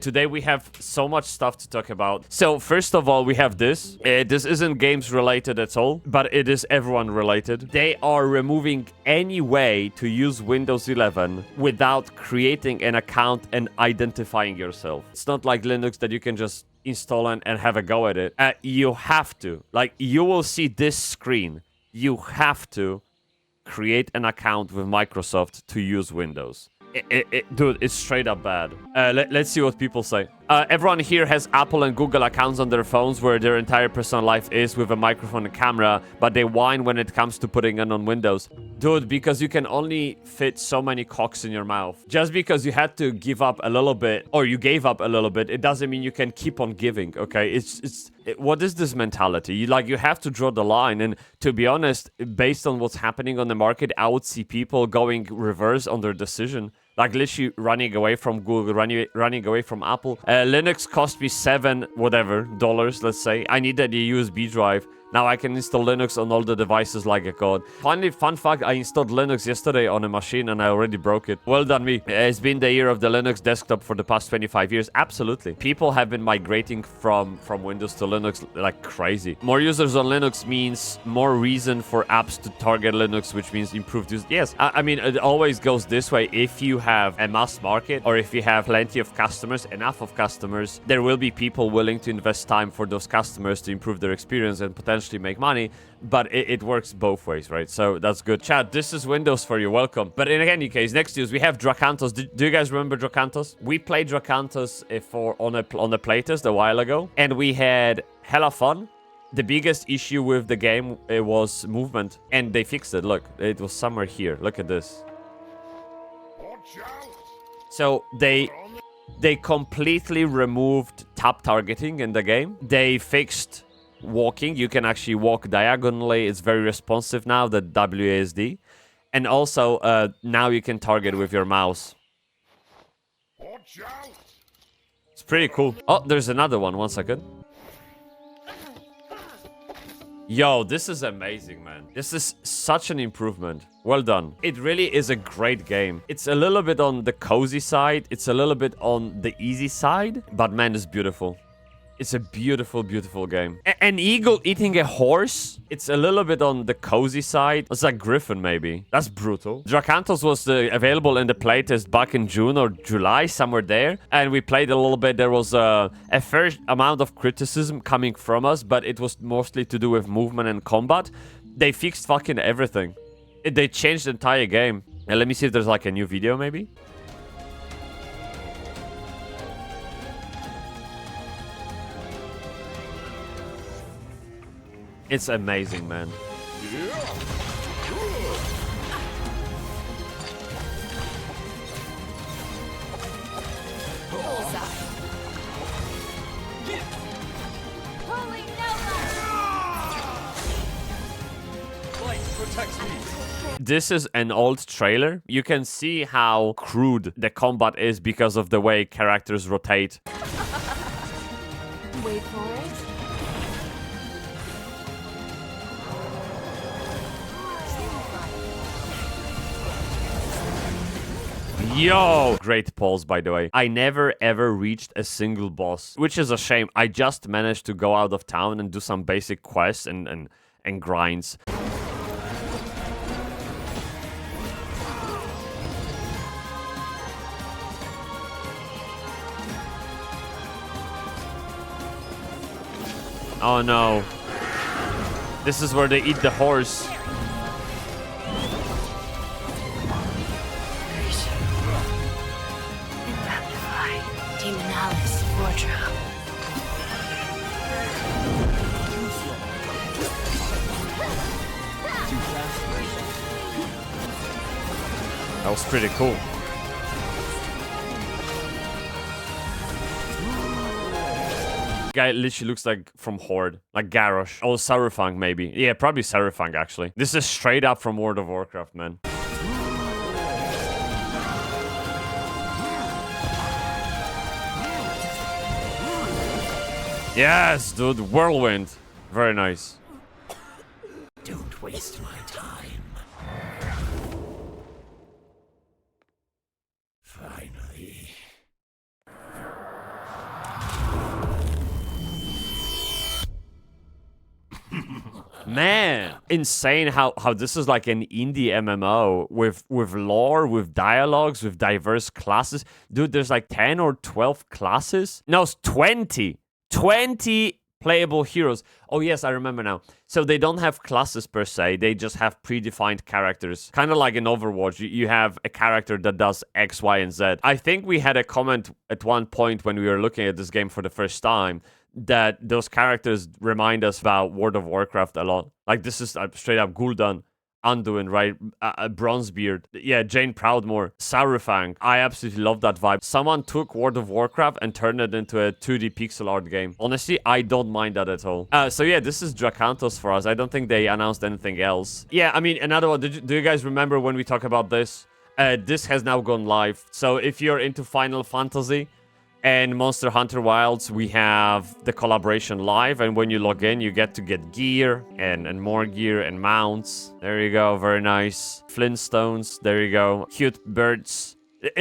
Today we have so much stuff to talk about. So first of all, we have this. This isn't games related at all, but it is everyone related. They are removing any way to use Windows 11 without creating an account and identifying yourself. It's not like Linux that you can just install and have a go at it. You have to. Like, you will see this screen. You have to create an account with Microsoft to use Windows. Dude, it's straight up bad. Let's see what people say. Everyone here has Apple and Google accounts on their phones where their entire personal life is with a microphone and camera, but they whine when it comes to putting it on Windows. Dude, because you can only fit so many cocks in your mouth. Just because you had to give up a little bit, or you gave up a little bit, it doesn't mean you can keep on giving, okay? What is this mentality? You have to draw the line, and to be honest, based on what's happening on the market, I would see people going reverse on their decision. Like, literally running away from Google, running away from Apple. Linux cost me $7 let's say. I needed a USB drive. Now I can install Linux on all the devices like a god. Finally, fun fact, I installed Linux yesterday on a machine and I already broke it. Well done me. It's been the year of the Linux desktop for the past 25 years. Absolutely. People have been migrating from Windows to Linux like crazy. More users on Linux means more reason for apps to target Linux, which means improved use. Yes, I mean, it always goes this way. If you have a mass market or if you have plenty of customers, enough of customers, there will be people willing to invest time for those customers to improve their experience and potentially make money, but it works both ways, right? So that's good. Chat, this is Windows for you. Welcome. But in any case, next news, we have Drakantos. Do you guys remember Drakantos? We played Drakantos on a playtest a while ago, and we had hella fun. The biggest issue with the game, it was movement, and they fixed it. Look, it was somewhere here. Look at this. So they completely removed tap targeting in the game. They fixed walking. You can actually walk diagonally. It's very responsive now, the WASD. And also, now you can target with your mouse. It's pretty cool. Oh, there's another one. 1 second. Yo, this is amazing, man. This is such an improvement. Well done. It really is a great game. It's a little bit on the cozy side. It's a little bit on the easy side. But man, it's beautiful. It's a beautiful, beautiful game. An eagle eating a horse? It's a little bit on the cozy side. It's like Griffin, maybe. That's brutal. Drakantos was available in the playtest back in June or July, somewhere there. And we played a little bit. There was a fair amount of criticism coming from us, but it was mostly to do with movement and combat. They fixed fucking everything. They changed the entire game. And let me see if there's like a new video, maybe. It's amazing, man. This is an old trailer. You can see how crude the combat is because of the way characters rotate. Wait for it. Yo! Great pause, by the way. I never ever reached a single boss, which is a shame. I just managed to go out of town and do some basic quests and grinds. Oh no. This is where they eat the horse. That was pretty cool. Guy literally looks like from Horde, like Garrosh. Oh, Sarufang maybe. Yeah, probably Sarufang actually. This is straight up from World of Warcraft, man. Yes, dude, Whirlwind. Very nice. Don't waste my time. Finally. Man, insane how this is like an indie MMO with lore, with dialogues, with diverse classes. Dude, there's like 10 or 12 classes. No, it's 20 playable heroes. Oh yes, I remember now. So they don't have classes per se, they just have predefined characters. Kind of like in Overwatch, you have a character that does X, Y, and Z. I think we had a comment at one point when we were looking at this game for the first time that those characters remind us about World of Warcraft a lot. Like this is straight up Gul'dan, Anduin, right? Bronzebeard. Yeah, Jane Proudmoore, Saurfang. I absolutely love that vibe. Someone took World of Warcraft and turned it into a 2D pixel art game. Honestly, I don't mind that at all. So yeah, this is Drakantos for us. I don't think they announced anything else. Yeah, I mean, another one. Do you guys remember when we talked about this? This has now gone live. So if you're into Final Fantasy and Monster Hunter Wilds, we have the collaboration live, and when you log in, you get to get gear and more gear and mounts. There you go, very nice. Flintstones, there you go. Cute birds.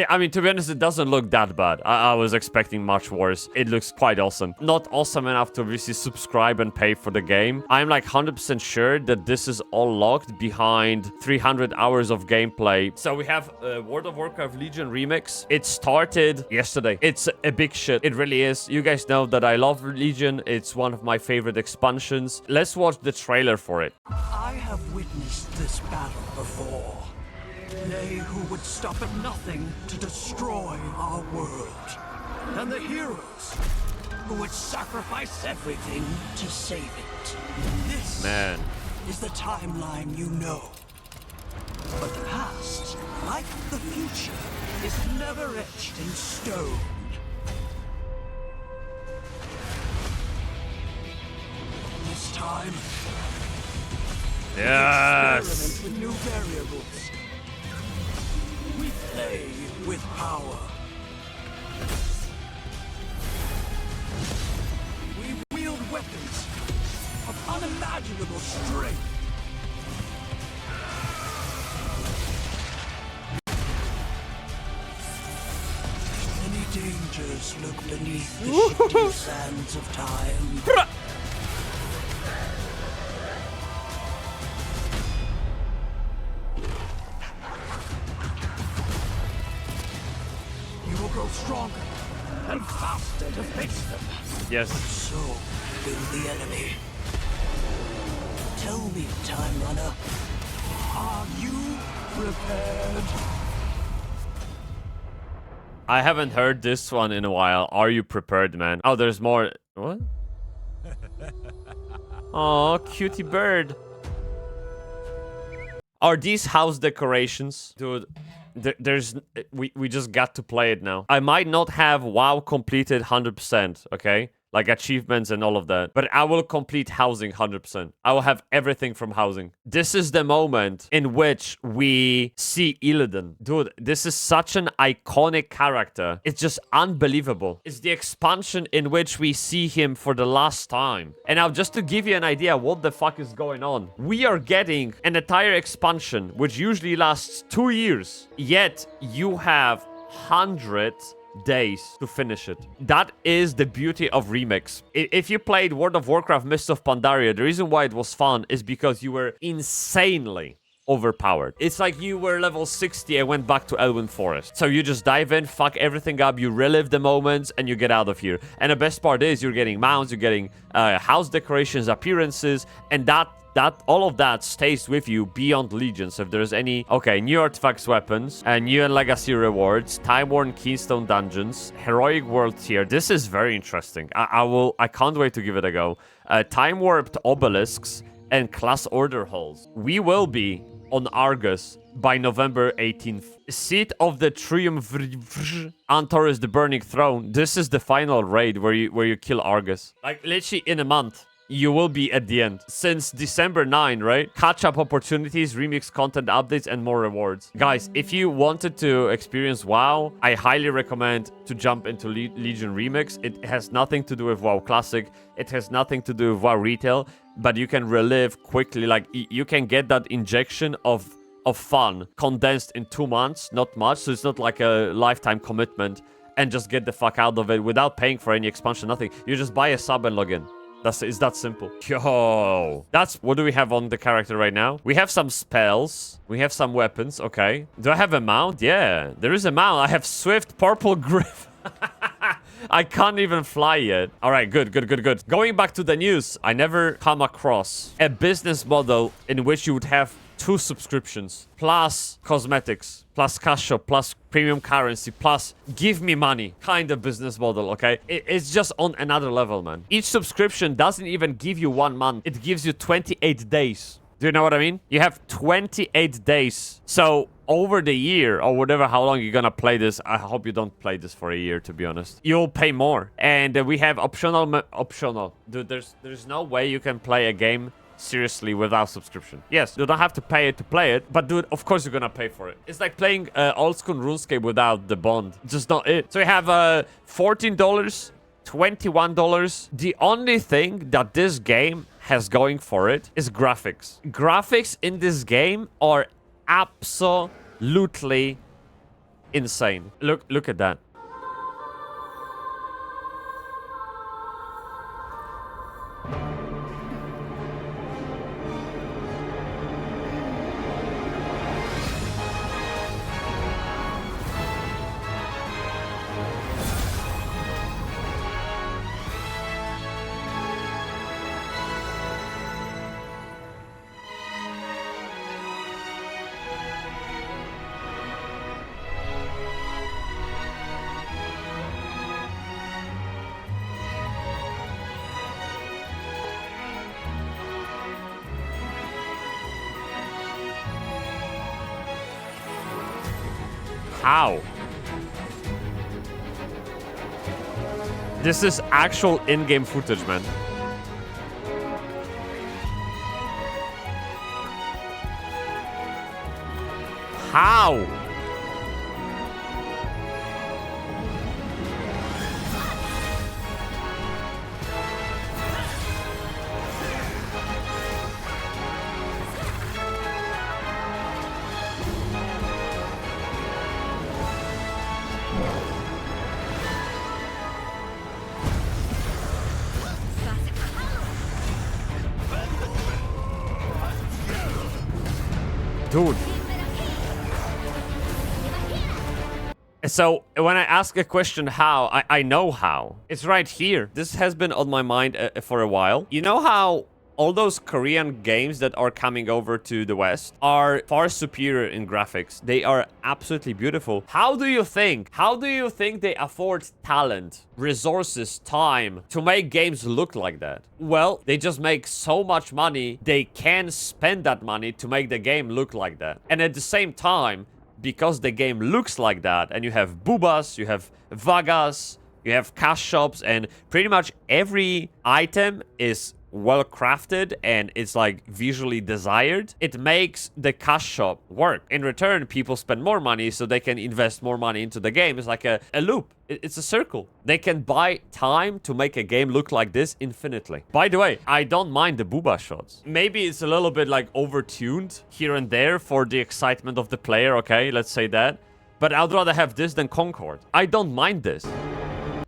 I mean, to be honest, it doesn't look that bad. I was expecting much worse. It looks quite awesome. Not awesome enough to obviously subscribe and pay for the game. I'm like 100% sure that this is all locked behind 300 hours of gameplay. So we have World of Warcraft Legion remix. It started yesterday. It's a big shit. It really is. You guys know that I love Legion. It's one of my favorite expansions. Let's watch the trailer for it. I have witnessed this battle before. They who would stop at nothing to destroy our world. And the heroes who would sacrifice everything to save it. This is the timeline you know. But the past, like the future, is never etched in stone. This time, yes, experiment with new variables. We play with power. We wield weapons of unimaginable strength. Many dangers lurk beneath the shifting sands of time. Grow stronger and faster to face them. yes. So will the enemy. Tell me, Time Runner, are you prepared? I haven't heard this one in a while. Are you prepared, man? Oh, there's more. What? Oh, cutie bird. Are these house decorations? Dude, we just got to play it now. I might not have WoW completed 100%, okay? Like achievements and all of that. But I will complete housing 100%. I will have everything from housing. This is the moment in which we see Illidan. Dude, this is such an iconic character. It's just unbelievable. It's the expansion in which we see him for the last time. And now just to give you an idea what the fuck is going on. We are getting an entire expansion, which usually lasts 2 years. Yet you have 100 days to finish it. That is the beauty of remix. If you played World of Warcraft Mists of Pandaria, the reason why it was fun is because you were insanely overpowered. It's like you were level 60 and went back to Elwyn Forest. So you just dive in, fuck everything up, you relive the moments, and you get out of here. And the best part is you're getting mounts, you're getting house decorations, appearances, and that all of that stays with you beyond Legion. So if there's any... Okay, new artifacts, weapons, new and legacy rewards, time-worn keystone dungeons, heroic world tier. This is very interesting. I can't wait to give it a go. Time-warped obelisks and class order halls. We will be on Argus by November 18th. Seat of the Triumvirate, Antares the Burning Throne. This is the final raid where you kill Argus. Like literally in a month. You will be at the end. Since December 9, right? Catch-up opportunities, remix content updates, and more rewards. Guys, if you wanted to experience WoW, I highly recommend to jump into Legion Remix. It has nothing to do with WoW Classic. It has nothing to do with WoW Retail. But you can relive quickly. Like, you can get that injection of fun condensed in 2 months. Not much, so it's not like a lifetime commitment. And just get the fuck out of it without paying for any expansion, nothing. You just buy a sub and log in. It's that simple. Yo. What do we have on the character right now? We have some spells. We have some weapons. Okay. Do I have a mount? Yeah. There is a mount. I have Swift Purple Griff. I can't even fly yet. All right, good. Going back to the news, I never come across a business model in which you would have 2 subscriptions, plus cosmetics, plus cash shop, plus premium currency, plus give me money kind of business model, okay? It's just on another level, man. Each subscription doesn't even give you 1 month. It gives you 28 days. Do you know what I mean? You have 28 days. So over the year or whatever, how long you're gonna play this, I hope you don't play this for a year, to be honest. You'll pay more. And we have optional. Dude, there's no way you can play a game seriously without subscription. Yes, you don't have to pay it to play it, but dude, of course you're gonna pay for it. It's like playing old school RuneScape without the bond. Just not it. So you have $14, $21. The only thing that this game has going for it is graphics. Graphics in this game are absolutely insane. Look at that. How? This is actual in-game footage, man. How? Dude. So, when I ask a question how, I know how. It's right here. This has been on my mind for a while. You know how all those Korean games that are coming over to the West are far superior in graphics? They are absolutely beautiful. How do you think they afford talent, resources, time to make games look like that? Well, they just make so much money, they can spend that money to make the game look like that. And at the same time, because the game looks like that, and you have boobas, you have vagas, you have cash shops, and pretty much every item is well crafted and it's like visually desired, it makes the cash shop work. In return, people spend more money so they can invest more money into the game. It's like a loop. It's a circle. They can buy time to make a game look like this infinitely. By the way, I don't mind the booba shots. Maybe it's a little bit like overtuned here and there for the excitement of the player, okay? Let's say that. But I'd rather have this than Concord. I don't mind this.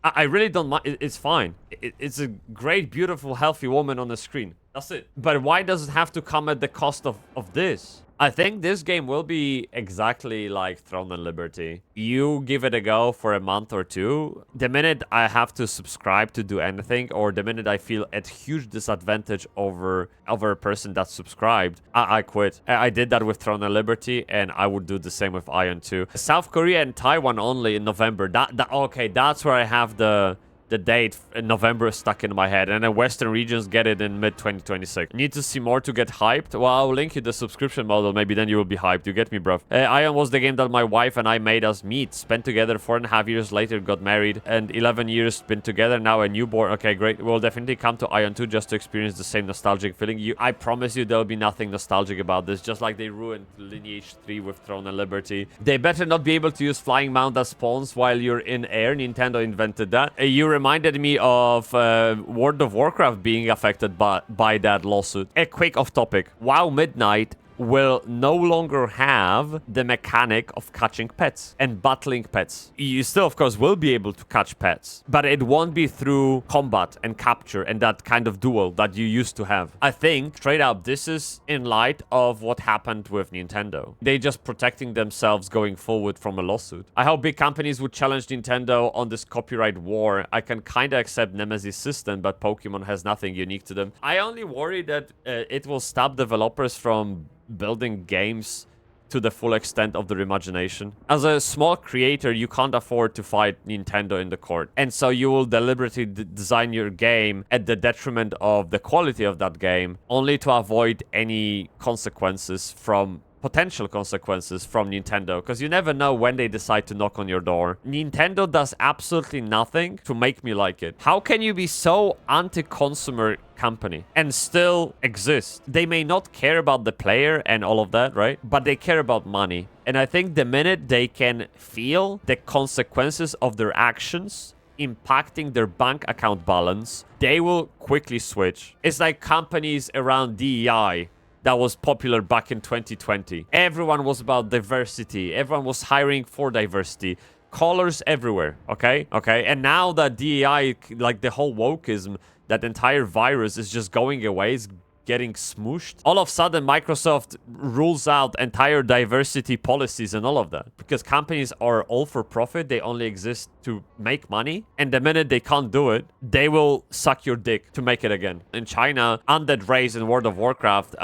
I really don't mind. It's fine. It's a great, beautiful, healthy woman on the screen. That's it. But why does it have to come at the cost of this? I think this game will be exactly like Throne and Liberty. You give it a go for a month or two. The minute I have to subscribe to do anything, or the minute I feel at huge disadvantage over a person that's subscribed, I quit. I did that with Throne and Liberty, and I would do the same with Aion too. South Korea and Taiwan only in November. Okay, that's where I have the date in November stuck in my head, and then Western regions get it in mid-2026. Need to see more to get hyped? Well, I'll link you the subscription model. Maybe then you will be hyped. You get me, bruv. Aion was the game that my wife and I made us meet. Spent together 4.5 years later, got married, and 11 years been together, now a newborn. Okay, great. We'll definitely come to Aion 2 just to experience the same nostalgic feeling. I promise you there'll be nothing nostalgic about this, just like they ruined Lineage 3 with Throne and Liberty. They better not be able to use flying mount as spawns while you're in air. Nintendo invented that. You reminded me of World of Warcraft being affected by that lawsuit. A quick off topic. WoW Midnight will no longer have the mechanic of catching pets and battling pets. You still, of course, will be able to catch pets, but it won't be through combat and capture and that kind of duel that you used to have. I think, straight up, this is in light of what happened with Nintendo. They just protecting themselves going forward from a lawsuit. I hope big companies would challenge Nintendo on this copyright war. I can kind of accept Nemesis system, but Pokemon has nothing unique to them. I only worry that it will stop developers from building games to the full extent of their imagination. As a small creator, you can't afford to fight Nintendo in the court. And so you will deliberately design your game at the detriment of the quality of that game, only to avoid any consequences from potential consequences from Nintendo, because you never know when they decide to knock on your door. Nintendo does absolutely nothing to make me like it. How can you be so anti-consumer company and still exist? They may not care about the player and all of that, right? But they care about money. And I think the minute they can feel the consequences of their actions impacting their bank account balance, they will quickly switch. It's like companies around DEI that was popular back in 2020. Everyone was about diversity. Everyone was hiring for diversity. Colors everywhere, okay? Okay, and now that DEI, like the whole wokeism, that entire virus is just going away, is getting smooshed. All of a sudden, Microsoft rules out entire diversity policies and all of that. Because companies are all for profit. They only exist to make money. And the minute they can't do it, they will suck your dick to make it again. In China, undead race in World of Warcraft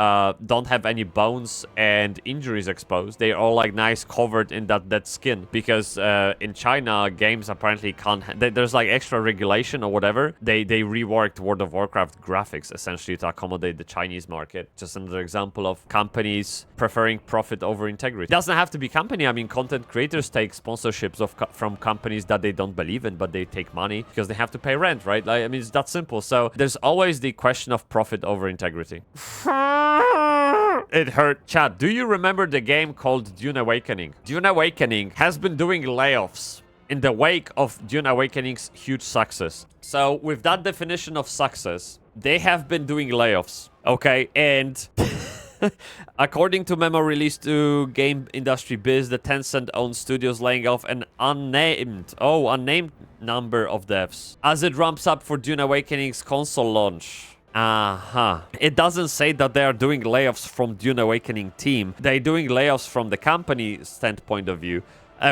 don't have any bones and injuries exposed. They're all like nice covered in that skin. Because in China, games apparently can't... There's like extra regulation or whatever. They reworked World of Warcraft graphics essentially to accommodate the Chinese market. Just another example of companies preferring profit over integrity. It doesn't have to be company. I mean, content creators take sponsorships from companies that they don't believe in, but they take money because they have to pay rent, right? Like, I mean, it's that simple. So there's always the question of profit over integrity. It hurt. Chat, do you remember the game called Dune Awakening? Dune Awakening has been doing layoffs in the wake of Dune Awakening's huge success. So with that definition of success, they have been doing layoffs, okay? And according to memo released to Game Industry Biz, the Tencent-owned studios laying off an unnamed number of devs as it ramps up for Dune Awakening's console launch. It doesn't say that they are doing layoffs from Dune Awakening team. They're doing layoffs from the company standpoint of view,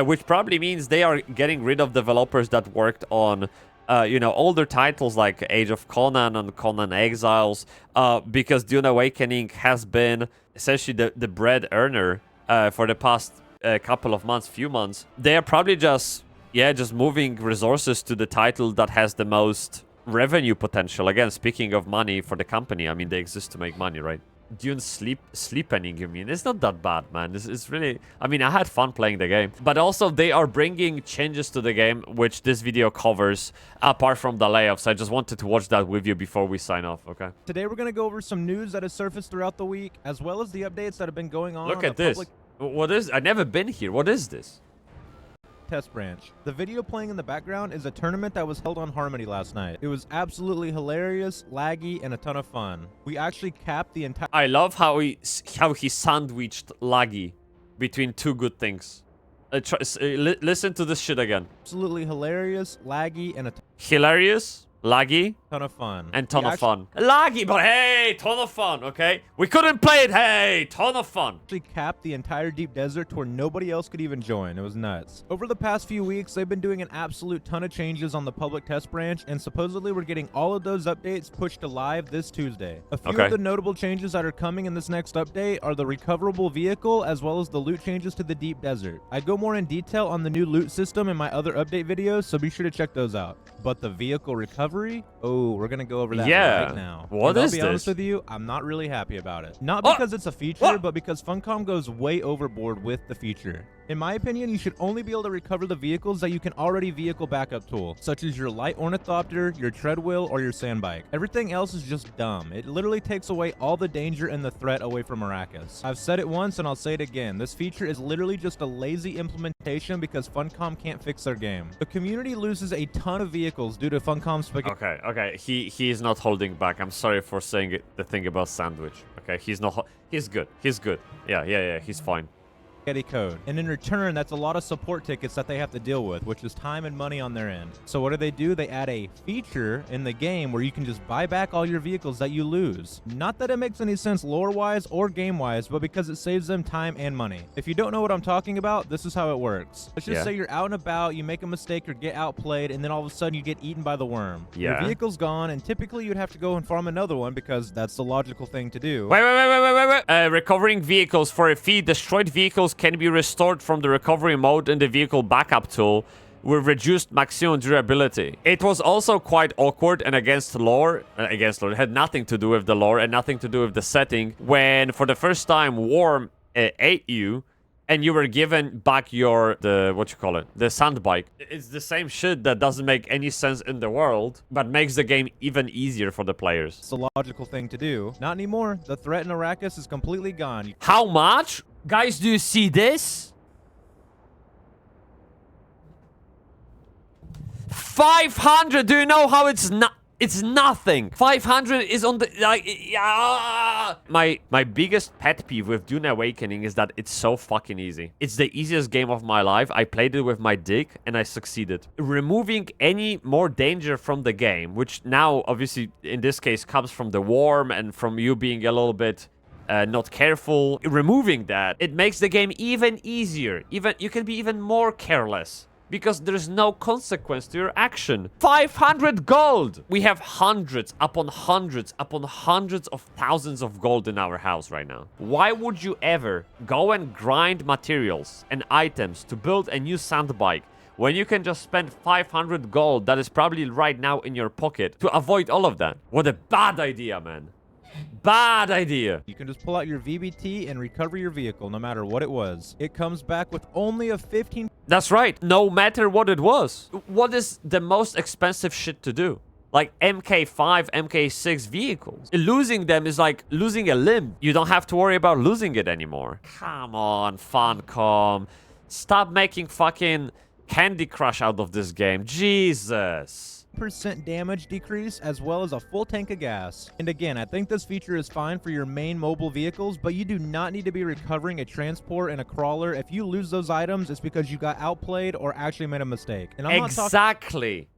which probably means they are getting rid of developers that worked on older titles like Age of Conan and Conan Exiles, because Dune Awakening has been essentially the bread earner for the past few months. They are probably just moving resources to the title that has the most revenue potential. Again, speaking of money for the company, I mean, they exist to make money, right? Dune sleepening, you mean? It's not that bad, man. This is really... I mean, I had fun playing the game. But also, they are bringing changes to the game, which this video covers, apart from the layoffs. I just wanted to watch that with you before we sign off, okay? Today, we're going to go over some news that has surfaced throughout the week, as well as the updates that have been going on. Look at this. What is... I've never been here. What is this? Test branch. The video playing in the background is a tournament that was held on Harmony last night. It was absolutely hilarious, laggy, and a ton of fun. We actually capped the entire... I love how he sandwiched laggy between two good things. Listen to this shit again. Absolutely hilarious, laggy, and a... Hilarious, laggy, ton of fun. And ton of fun. Laggy, but hey, ton of fun, okay? We couldn't play it, hey, ton of fun. Actually capped the entire deep desert to where nobody else could even join. It was nuts. Over the past few weeks, they've been doing an absolute ton of changes on the public test branch, and supposedly we're getting all of those updates pushed to live this Tuesday. A few of the notable changes that are coming in this next update are the recoverable vehicle, as well as the loot changes to the deep desert. I go more in detail on the new loot system in my other update videos, so be sure to check those out. But the vehicle recovery, oh, we're gonna go over that right now. What is this? I'll be honest with you, I'm not really happy about it. Not because it's a feature, but because Funcom goes way overboard with the feature. In my opinion, you should only be able to recover the vehicles that you can already vehicle backup tool, such as your light ornithopter, your treadwheel, or your sandbike. Everything else is just dumb. It literally takes away all the danger and the threat away from Arrakis. I've said it once and I'll say it again. This feature is literally just a lazy implementation because Funcom can't fix their game. The community loses a ton of vehicles due to Funcom's... Okay. He is not holding back. I'm sorry for saying the thing about sandwich. Okay, he's not... He's good. He's good. Yeah, he's fine. Code. And in return, that's a lot of support tickets that they have to deal with, which is time and money on their end. So what do? They add a feature in the game where you can just buy back all your vehicles that you lose. Not that it makes any sense lore-wise or game-wise, but because it saves them time and money. If you don't know what I'm talking about, this is how it works. Let's just say you're out and about, you make a mistake or get outplayed, and then all of a sudden you get eaten by the worm. Your vehicle's gone, and typically you'd have to go and farm another one because that's the logical thing to do. Wait. Recovering vehicles for a fee. Destroyed vehicles can be restored from the recovery mode in the vehicle backup tool with reduced maximum durability. It was also quite awkward and against lore. It had nothing to do with the lore and nothing to do with the setting when for the first time Worm ate you and you were given back the sand bike. It's the same shit that doesn't make any sense in the world, but makes the game even easier for the players. It's the logical thing to do. Not anymore. The threat in Arrakis is completely gone. How much? Guys, do you see this? 500. Do you know how it's not? It's nothing. 500 is on the My biggest pet peeve with Dune Awakening is that it's so fucking easy. It's the easiest game of my life. I played it with my dick and I succeeded. Removing any more danger from the game, which now obviously in this case comes from the worm and from you being a little bit not careful. Removing that, it makes the game even easier. You can be even more careless. Because there's no consequence to your action. 500 gold! We have hundreds upon hundreds upon hundreds of thousands of gold in our house right now. Why would you ever go and grind materials and items to build a new sand bike when you can just spend 500 gold that is probably right now in your pocket to avoid all of that? What a bad idea, man. Bad idea. You can just pull out your VBT and recover your vehicle no matter what it was. It comes back with only a 15... That's right. No matter what it was. What is the most expensive shit to do? Like MK5, MK6 vehicles. Losing them is like losing a limb. You don't have to worry about losing it anymore. Come on, Funcom. Stop making fucking Candy Crush out of this game. Jesus. % damage decrease as well as a full tank of gas. And again, I think this feature is fine for your main mobile vehicles, but you do not need to be recovering a transport and a crawler. If you lose those items, it's because you got outplayed or actually made a mistake. And I'm Exactly.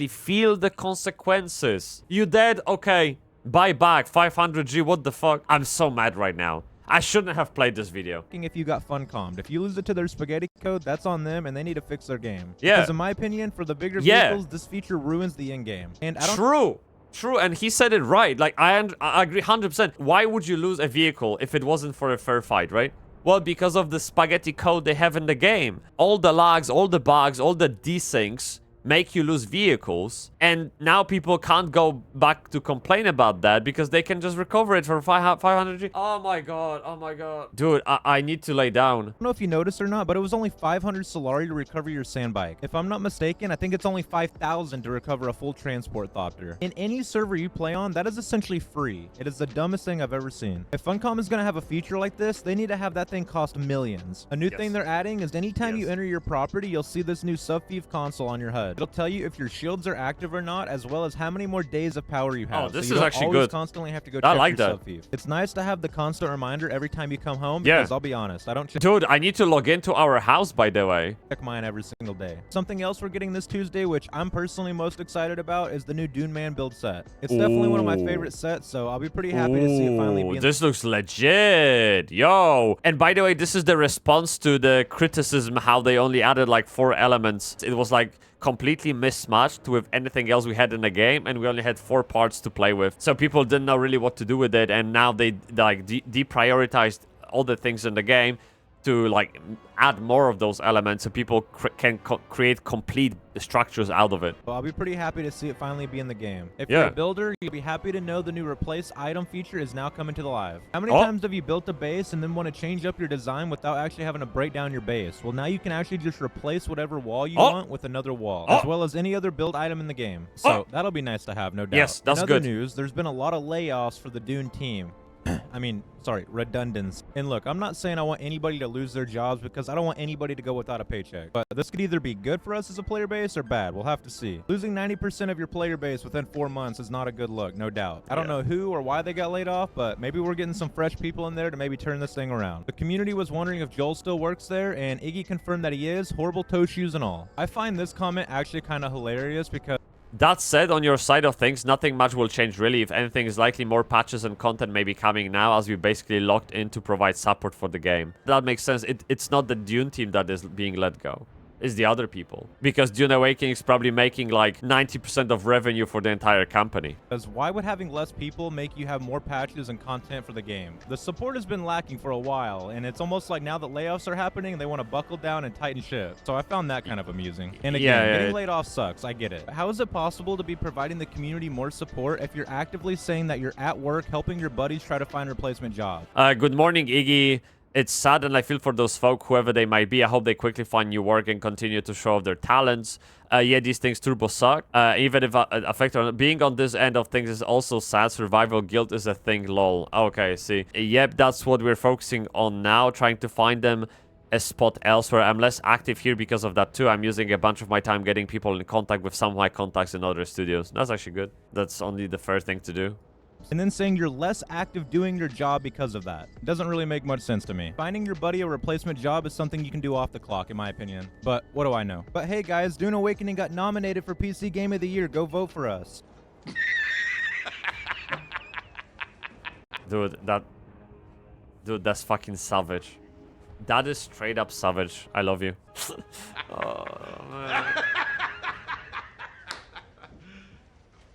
Feel the consequences. You dead? Okay. Buy back 500G. What the fuck? I'm so mad right now. I shouldn't have played this video. If you got Funcommed. If you lose it to their spaghetti code, that's on them, and they need to fix their game. Yeah. Because in my opinion, for the bigger vehicles, this feature ruins the end game. And I don't... True, and he said it right. Like, I agree 100%. Why would you lose a vehicle if it wasn't for a fair fight, right? Well, because of the spaghetti code they have in the game. All the lags, all the bugs, all the desyncs make you lose vehicles, and now people can't go back to complain about that because they can just recover it for 500G. Oh my god. Dude, I need to lay down. I don't know if you noticed or not, but it was only 500 Solari to recover your sand bike. If I'm not mistaken, I think it's only 5,000 to recover a full transport thopter. In any server you play on, that is essentially free. It is the dumbest thing I've ever seen. If Funcom is going to have a feature like this, they need to have that thing cost millions. A new thing they're adding is anytime you enter your property, you'll see this new sub-thief console on your HUD. It'll tell you if your shields are active or not, as well as how many more days of power you have. Oh, this so you is don't actually always good. Constantly have to go check I like your that. sub-thief. It's nice to have the constant reminder every time you come home. Yeah. Because I'll be honest, I don't Dude, I need to log into our house, by the way. check mine every single day. Something else we're getting this Tuesday, which I'm personally most excited about, is the new Dune Man build set. It's definitely one of my favorite sets, so I'll be pretty happy to see it finally be in this looks legit. Yo. And by the way, this is the response to the criticism how they only added like 4 elements. It was like completely mismatched with anything else we had in the game, and we only had 4 parts to play with. So people didn't know really what to do with it, and now they like deprioritized all the things in the game to like add more of those elements so people can create complete structures out of it. Well, I'll be pretty happy to see it finally be in the game. If you're a builder, you'll be happy to know the new replace item feature is now coming to the live. How many times have you built a base and then want to change up your design without actually having to break down your base? Well, now you can actually just replace whatever wall you want with another wall, as well as any other build item in the game. So that'll be nice to have, no doubt. Yes, that's in other good. news, there's been a lot of layoffs for the Dune team. I mean, sorry, redundance. And look, I'm not saying I want anybody to lose their jobs because I don't want anybody to go without a paycheck. But this could either be good for us as a player base or bad. We'll have to see. Losing 90% of your player base within 4 months is not a good look, no doubt. I don't know who or why they got laid off, but maybe we're getting some fresh people in there to maybe turn this thing around. The community was wondering if Joel still works there, and Iggy confirmed that he is, horrible toe shoes and all. I find this comment actually kind of hilarious because That said, on your side of things, nothing much will change really. If anything, is likely more patches and content may be coming now as we basically locked in to provide support for the game. That makes sense. It's not the Dune team that is being let go. It's the other people. Because Dune Awakening is probably making like 90% of revenue for the entire company. Because why would having less people make you have more patches and content for the game? The support has been lacking for a while, and it's almost like now that layoffs are happening, they want to buckle down and tighten ship. So I found that kind of amusing. And again, getting laid off sucks, I get it. How is it possible to be providing the community more support if you're actively saying that you're at work helping your buddies try to find replacement jobs? Good morning, Iggy. It's sad and I feel for those folk, whoever they might be. I hope they quickly find new work and continue to show off their talents. Yeah, these things turbo suck. Even if affect on being on this end of things is also sad. Survival guilt is a thing, lol. Okay, see. Yep, that's what we're focusing on now, trying to find them a spot elsewhere. I'm less active here because of that too. I'm using a bunch of my time getting people in contact with some of my contacts in other studios. That's actually good. That's only the fair thing to do. And then saying you're less active doing your job because of that. It doesn't really make much sense to me. Finding your buddy a replacement job is something you can do off the clock, in my opinion. But what do I know? But hey guys, Dune Awakening got nominated for PC Game of the Year. Go vote for us. Dude, that's fucking savage. That is straight up savage. I love you. Oh, man.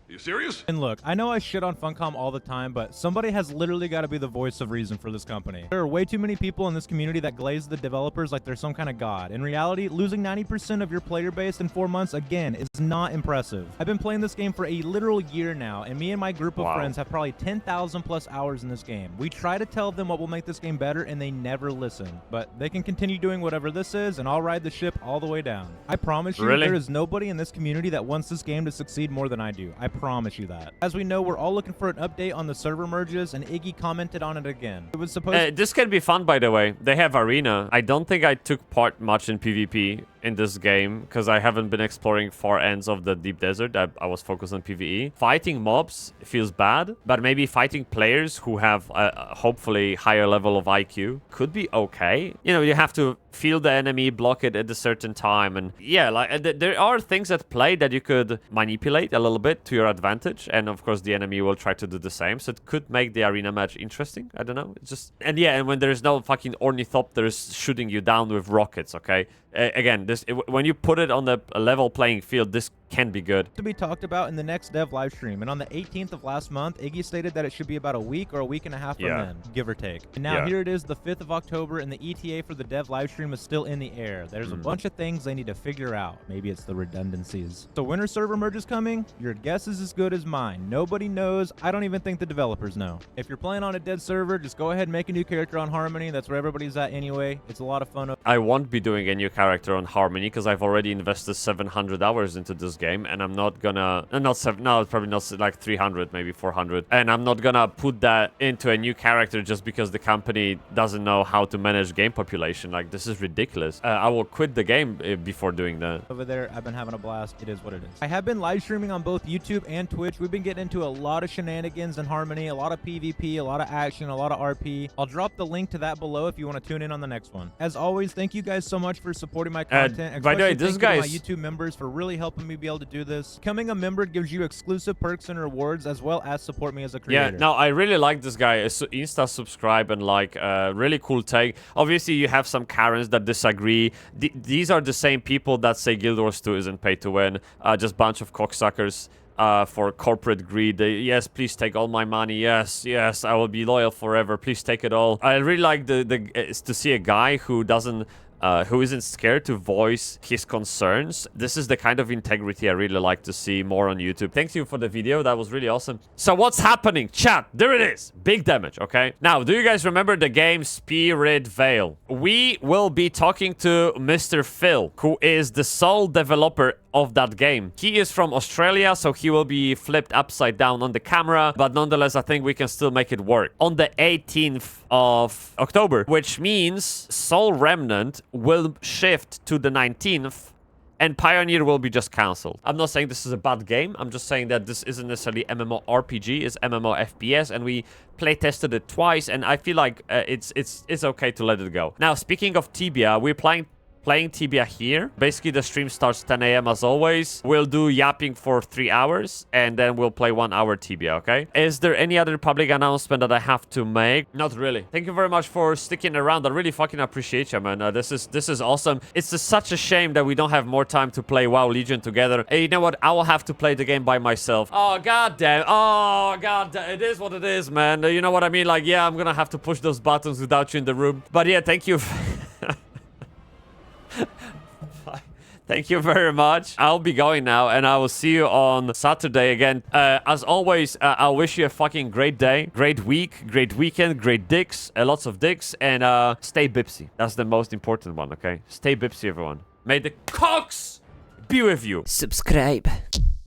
You serious? And look, I know I shit on Funcom all the time, but somebody has literally got to be the voice of reason for this company. There are way too many people in this community that glaze the developers like they're some kind of god. In reality, losing 90% of your player base in 4 months, again, is not impressive. I've been playing this game for a literal year now, and me and my group of friends have probably 10,000 plus hours in this game. We try to tell them what will make this game better, and they never listen. But they can continue doing whatever this is, and I'll ride the ship all the way down. I promise you, there is nobody in this community that wants this game to succeed more than I do. I promise you that. As we know, we're all looking for an update on the server merges, and Iggy commented on it again. It was supposed this can be fun, by the way. They have arena. I don't think I took part much in PvP in this game because I haven't been exploring far ends of the deep desert. I was focused on PvE. Fighting mobs feels bad, but maybe fighting players who have hopefully higher level of IQ could be okay. You know, you have to feel the enemy, block it at a certain time, and yeah, like there are things at play that you could manipulate a little bit to your advantage, and of course the enemy will try to do the same, so it could make the arena match interesting. I don't know, it's just, and yeah, and when there's no fucking ornithopters shooting you down with rockets, okay? Again, when you put it on the level playing field, this can be good. To be talked about in the next dev live stream, and on the 18th of last month, Iggy stated that it should be about a week or a week and a half from then, give or take. And now here it is, the 5th of October, and the ETA for the dev live stream is still in the air. There's a bunch of things they need to figure out. Maybe it's the redundancies. So when are server merges coming? Your guess is as good as mine. Nobody knows. I don't even think the developers know. If you're playing on a dead server, just go ahead and make a new character on Harmony. That's where everybody's at anyway. It's a lot of fun. I won't be doing a new character on Harmony because I've already invested 700 hours into this game, and I'm not gonna probably not like 300, maybe 400, and I'm not gonna put that into a new character just because the company doesn't know how to manage game population. Like, this is ridiculous. I will quit the game before doing that. Over there, I've been having a blast. It is what it is. I have been live streaming on both YouTube and Twitch. We've been getting into a lot of shenanigans in Harmony, a lot of PvP, a lot of action, a lot of RP. I'll drop the link to that below if you want to tune in on the next one. As always, thank you guys so much for supporting my content. By the way, this guy's my YouTube members for really helping me be able to do this. Becoming a member gives you exclusive perks and rewards, as well as support me as a creator. Yeah, no, I really like this guy. Insta subscribe and like really cool take. Obviously, you have some Karens that disagree. These are the same people that say Guild Wars 2 isn't pay to win. Just bunch of cocksuckers for corporate greed. Yes, please take all my money. Yes, yes, I will be loyal forever. Please take it all. I really like to see a guy who doesn't. Who isn't scared to voice his concerns. This is the kind of integrity I really like to see more on YouTube. Thank you for the video. That was really awesome. So what's happening? Chat, there it is. Big damage, okay? Now, do you guys remember the game Spirit Vale? We will be talking to Mr. Phil, who is the sole developer of that game. He is from Australia, so he will be flipped upside down on the camera, but nonetheless, I think we can still make it work. On the 18th of October, which means Soul Remnant will shift to the 19th, and Pioneer will be just cancelled. I'm not saying this is a bad game. I'm just saying that this isn't necessarily MMORPG. It's MMOFPS, and we play tested it twice, and I feel like it's okay to let it go. Now, speaking of Tibia, we're playing Tibia here. Basically, the stream starts 10 a.m. as always. We'll do yapping for 3 hours, and then we'll play 1 hour Tibia, okay? Is there any other public announcement that I have to make? Not really. Thank you very much for sticking around. I really fucking appreciate you, man. This is awesome. It's just such a shame that we don't have more time to play WoW Legion together. Hey, you know what? I will have to play the game by myself. Oh, goddamn. Oh, goddamn. It is what it is, man. You know what I mean? Like, yeah, I'm gonna have to push those buttons without you in the room. But yeah, thank you. Thank you very much. I'll be going now, and I will see you on Saturday again. As always, I wish you a fucking great day, great week, great weekend, great dicks, lots of dicks, and stay Bybsie. That's the most important one, okay? Stay Bybsie, everyone. May the cocks be with you. Subscribe.